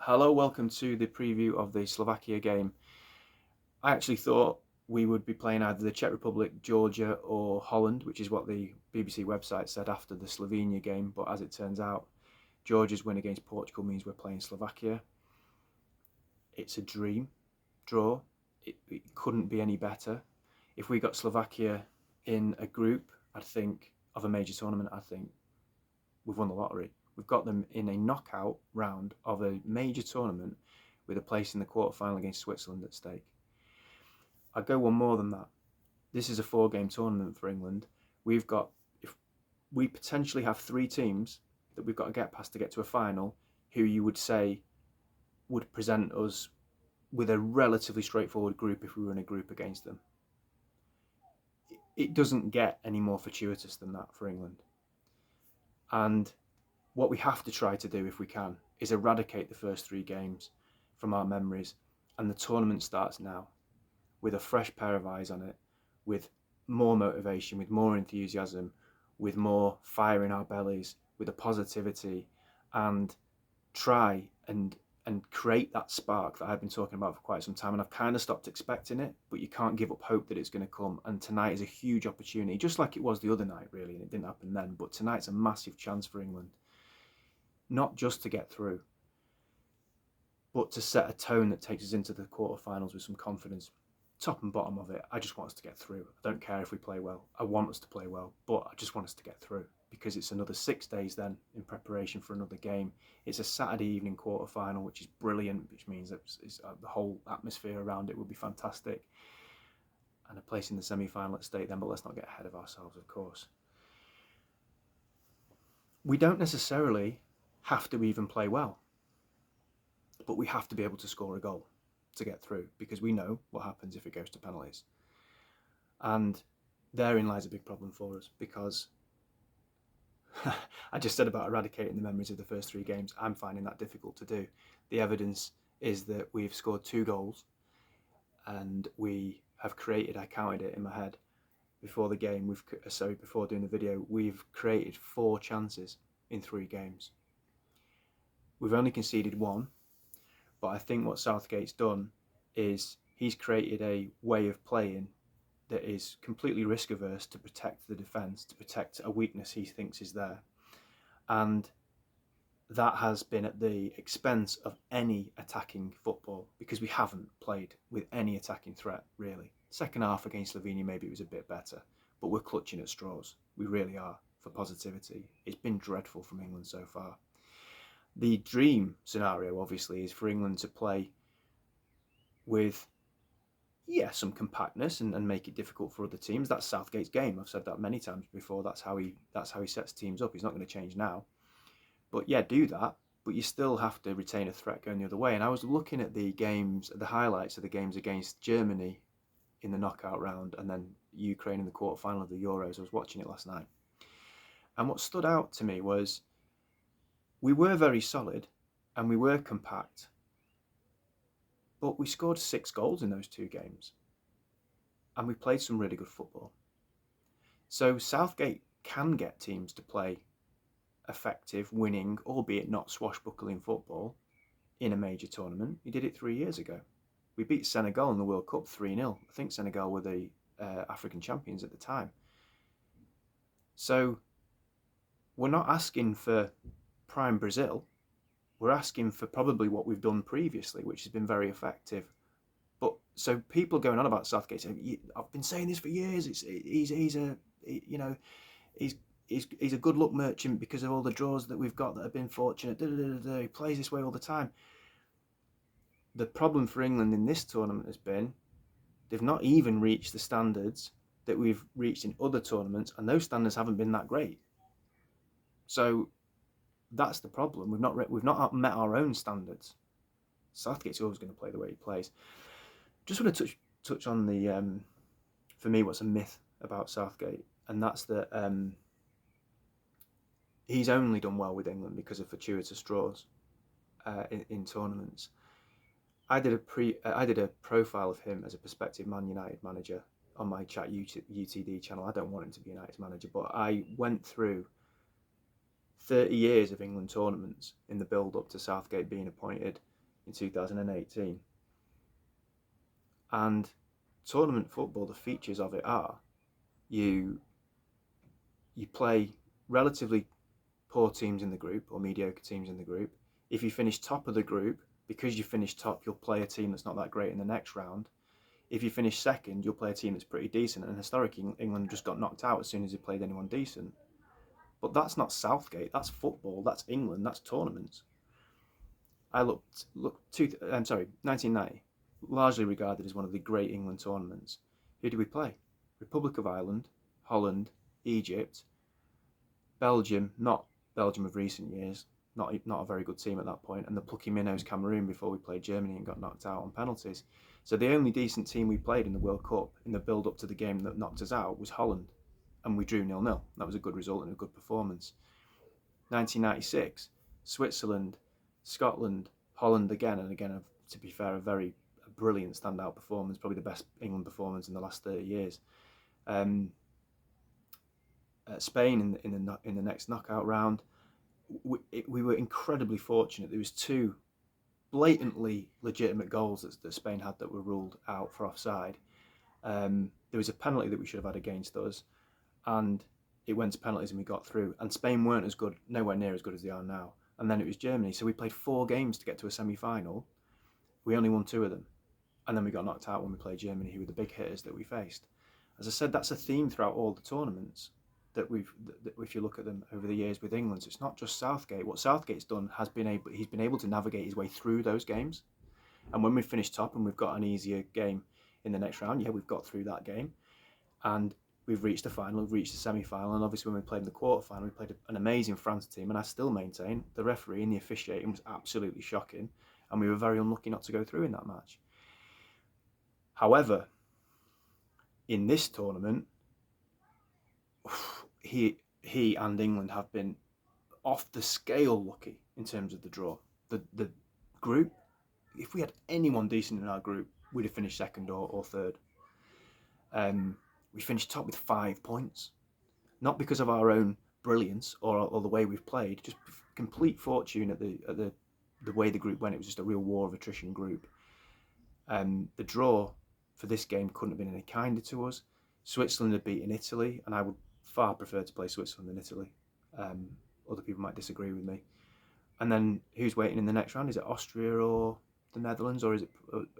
Hello, welcome to the preview of the Slovakia game. I actually thought we would be playing either the Czech Republic, Georgia, or Holland, which is what the BBC website said after the Slovenia game. But as it turns out, Georgia's win against Portugal means we're playing Slovakia. It's a dream draw. It couldn't be any better. If we got Slovakia in a group, I'd think of a major tournament, I'd think we've won the lottery. We've got them in a knockout round of a major tournament with a place in the quarterfinal against Switzerland at stake. I'd go one more than that. This is a 4-game tournament for England. If we potentially have 3 teams that we've got to get past to get to a final, who you would say would present us with a relatively straightforward group if we were in a group against them. It doesn't get any more fortuitous than that for England. And what we have to try to do, if we can, is eradicate the first 3 games from our memories. And the tournament starts now with a fresh pair of eyes on it, with more motivation, with more enthusiasm, with more fire in our bellies, with a positivity, and try and create that spark that I've been talking about for quite some time. And I've kind of stopped expecting it, but you can't give up hope that it's going to come. And tonight is a huge opportunity, just like it was the other night, really, and it didn't happen then. But tonight's a massive chance for England, not just to get through, but to set a tone that takes us into the quarterfinals with some confidence. Top and bottom of it, I just want us to get through. I don't care if we play well. I want us to play well, but I just want us to get through, because it's another 6 days then in preparation for another game. It's a Saturday evening quarterfinal, which is brilliant, which means that the whole atmosphere around it will be fantastic. And a place in the semi-final at stake then, but let's not get ahead of ourselves, of course. We don't necessarily have to even play well, but we have to be able to score a goal to get through, because we know what happens if it goes to penalties. And therein lies a big problem for us, because I just said about eradicating the memories of the first 3 games. I'm finding that difficult to do. The evidence is that we've scored 2 goals, and we have created, I counted it in my head before the game, before doing the video, we've created 4 chances in 3 games. We've only conceded 1, but I think what Southgate's done is he's created a way of playing that is completely risk averse to protect the defence, to protect a weakness he thinks is there. And that has been at the expense of any attacking football, because we haven't played with any attacking threat, really. Second half against Slovenia, maybe it was a bit better, but we're clutching at straws. We really are, for positivity. It's been dreadful from England so far. The dream scenario, obviously, is for England to play with, some compactness and make it difficult for other teams. That's Southgate's game. I've said that many times before. That's how he sets teams up. He's not going to change now. But do that. But you still have to retain a threat going the other way. And I was looking at the highlights of the games against Germany in the knockout round, and then Ukraine in the quarterfinal of the Euros. I was watching it last night. And what stood out to me was we were very solid and we were compact, but we scored 6 goals in those 2 games, and we played some really good football. So Southgate can get teams to play effective, winning, albeit not swashbuckling football in a major tournament. He did it 3 years ago. We beat Senegal in the World Cup 3-0. I think Senegal were the African champions at the time. So we're not asking for prime Brazil. We're asking for probably what we've done previously, which has been very effective. But so people going on about Southgate saying, I've been saying this for years. He's a good luck merchant because of all the draws that we've got that have been fortunate. He plays this way all the time. The problem for England in this tournament has been they've not even reached the standards that we've reached in other tournaments, and those standards haven't been that great. So that's the problem. We've not met our own standards. Southgate's always going to play the way he plays. Just want to touch on the for me, what's a myth about Southgate, and that's that he's only done well with England because of fortuitous draws in tournaments. I did a profile of him as a prospective Man United manager on my Chat UTD channel. I don't want him to be United's manager, but I went through 30 years of England tournaments in the build-up to Southgate being appointed, in 2018. And tournament football, the features of it are you play relatively poor teams in the group or mediocre teams in the group. If you finish top of the group, because you finish top, you'll play a team that's not that great in the next round. If you finish second, you'll play a team that's pretty decent. And historically, England just got knocked out as soon as they played anyone decent. But that's not Southgate. That's football. That's England. That's tournaments. I looked 1990, largely regarded as one of the great England tournaments. Who did we play? Republic of Ireland, Holland, Egypt, Belgium, not Belgium of recent years, not a very good team at that point, and the plucky minnows Cameroon before we played Germany and got knocked out on penalties. So the only decent team we played in the World Cup in the build-up to the game that knocked us out was Holland, and we drew 0-0. That was a good result and a good performance. 1996, Switzerland, Scotland, Holland again, and again, to be fair, a brilliant standout performance, probably the best England performance in the last 30 years. Spain in the next knockout round, we were incredibly fortunate. There was two blatantly legitimate goals that Spain had that were ruled out for offside. There was a penalty that we should have had against us, and it went to penalties and we got through. And Spain weren't as good, nowhere near as good as they are now. And then it was Germany. So we played 4 games to get to a semi-final. We only won 2 of them. And then we got knocked out when we played Germany, who were the big hitters that we faced. As I said, that's a theme throughout all the tournaments that if you look at them over the years with England. So it's not just Southgate. What Southgate's done he's been able to navigate his way through those games. And when we finish top and we've got an easier game in the next round, we've got through that game. And we've reached the final, we've reached the semi-final, and obviously when we played in the quarter-final, we played an amazing France team, and I still maintain the referee and the officiating was absolutely shocking, and we were very unlucky not to go through in that match. However, in this tournament, he and England have been off the scale lucky in terms of the draw. The group, if we had anyone decent in our group, we'd have finished second or third. We finished top with 5 points, not because of our own brilliance or the way we've played, just complete fortune at the way the group went. It was just a real war of attrition group. The draw for this game couldn't have been any kinder to us. Switzerland had beaten Italy, and I would far prefer to play Switzerland than Italy. Other people might disagree with me. And then who's waiting in the next round? Is it Austria or the Netherlands, or is it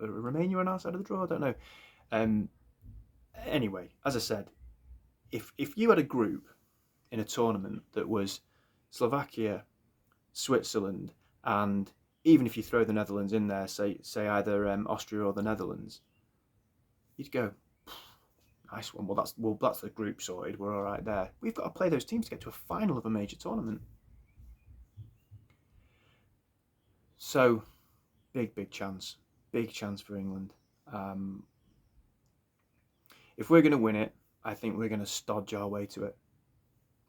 Romania on our side of the draw? I don't know. Anyway, as I said, if you had a group in a tournament that was Slovakia, Switzerland, and even if you throw the Netherlands in there, say either Austria or the Netherlands, you'd go, nice one. Well, that's the group sorted. We're all right there. We've got to play those teams to get to a final of a major tournament. So, big chance for England. If we're going to win it, I think we're going to stodge our way to it.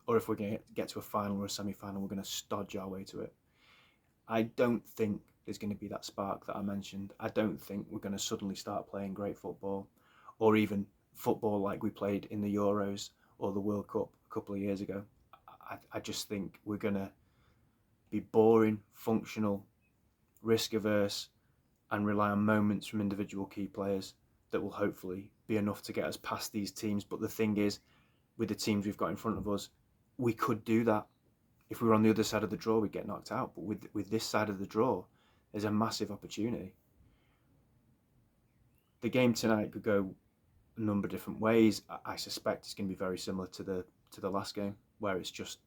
Or if we're going to get to a final or a semi-final, we're going to stodge our way to it. I don't think there's going to be that spark that I mentioned. I don't think we're going to suddenly start playing great football, or even football like we played in the Euros or the World Cup a couple of years ago. I just think we're going to be boring, functional, risk-averse, and rely on moments from individual key players that will hopefully be enough to get us past these teams. But the thing is, with the teams we've got in front of us, we could do that. If we were on the other side of the draw, we'd get knocked out. But with this side of the draw, there's a massive opportunity. The game tonight could go a number of different ways. I suspect it's going to be very similar to the last game, where it's just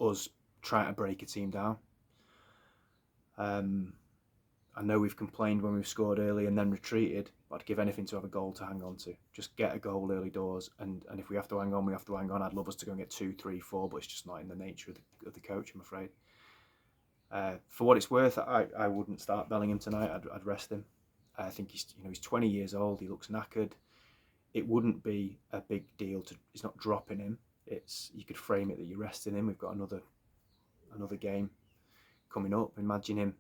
us trying to break a team down. I know we've complained when we've scored early and then retreated, but I'd give anything to have a goal to hang on to. Just get a goal early doors, and if we have to hang on, we have to hang on. I'd love us to go and get 2, 3, 4, but it's just not in the nature of the coach, I'm afraid. For what it's worth, I wouldn't start Bellingham tonight. I'd rest him. I think he's 20 years old. He looks knackered. It wouldn't be a big deal it's not dropping him. You could frame it that you're resting him. We've got another game coming up. Imagine him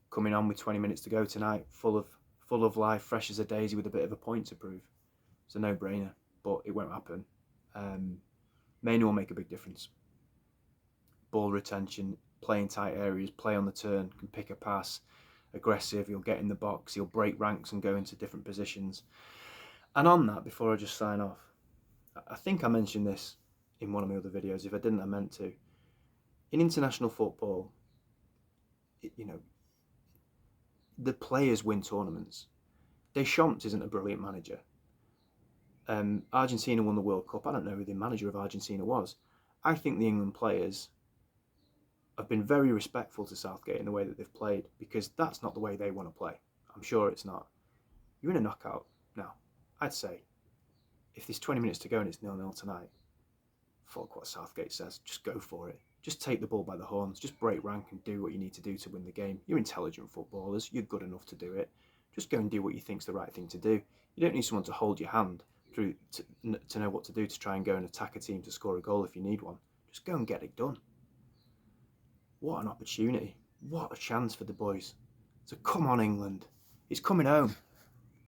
coming on with 20 minutes to go tonight, full of life, fresh as a daisy, with a bit of a point to prove. It's a no-brainer, but it won't happen. Mainoo will make a big difference. Ball retention, play in tight areas, play on the turn, can pick a pass, aggressive, he'll get in the box, he'll break ranks and go into different positions. And on that, before I just sign off, I think I mentioned this in one of my other videos. If I didn't, I meant to. In international football, you know, the players win tournaments. Deschamps isn't a brilliant manager. Argentina won the World Cup. I don't know who the manager of Argentina was. I think the England players have been very respectful to Southgate in the way that they've played, because that's not the way they want to play. I'm sure it's not. You're in a knockout now. I'd say if there's 20 minutes to go and it's 0-0 tonight, fuck what Southgate says. Just go for it. Just take the ball by the horns. Just break rank and do what you need to do to win the game. You're intelligent footballers. You're good enough to do it. Just go and do what you think's the right thing to do. You don't need someone to hold your hand through to know what to do to try and go and attack a team to score a goal if you need one. Just go and get it done. What an opportunity. What a chance for the boys. So come on, England. It's coming home.